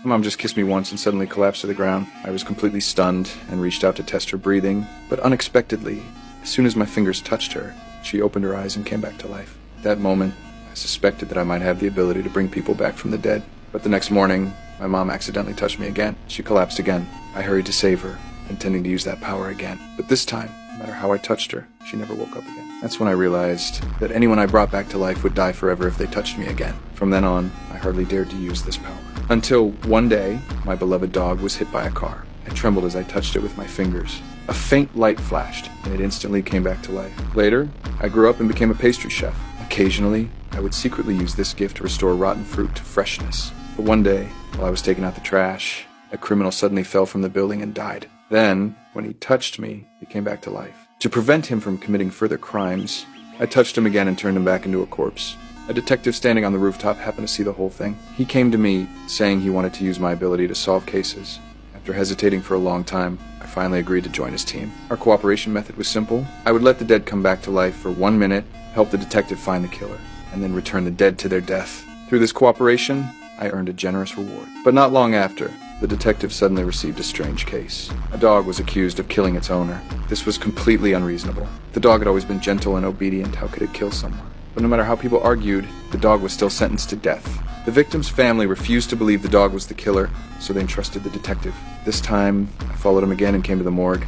My mom just kissed me once and suddenly collapsed to the ground. I was completely stunned and reached out to test her breathing, but unexpectedly, as soon as my fingers touched her, she opened her eyes and came back to life. At that moment, I suspected that I might have the ability to bring people back from the dead. But the next morning, my mom accidentally touched me again. She collapsed again. I hurried to save her, intending to use that power again. But this time, no matter how I touched her, she never woke up again. That's when I realized that anyone I brought back to life would die forever if they touched me again. From then on, I hardly dared to use this power. Until one day, my beloved dog was hit by a car. I trembled as I touched it with my fingers. A faint light flashed, and it instantly came back to life. Later, I grew up and became a pastry chef. Occasionally, I would secretly use this gift to restore rotten fruit to freshness. But one day, while I was taking out the trash, a criminal suddenly fell from the building and died. Then, when he touched me, he came back to life. To prevent him from committing further crimes, I touched him again and turned him back into a corpse. A detective standing on the rooftop happened to see the whole thing. He came to me, saying he wanted to use my ability to solve cases. After hesitating for a long time, I finally agreed to join his team. Our cooperation method was simple. I would let the dead come back to life for 1 minute, help the detective find the killer, and then return the dead to their death. Through this cooperation, I earned a generous reward. But not long after, the detective suddenly received a strange case. A dog was accused of killing its owner. This was completely unreasonable. The dog had always been gentle and obedient. How could it kill someone? But no matter how people argued, the dog was still sentenced to death. The victim's family refused to believe the dog was the killer, so they entrusted the detective. This time, I followed him again and came to the morgue.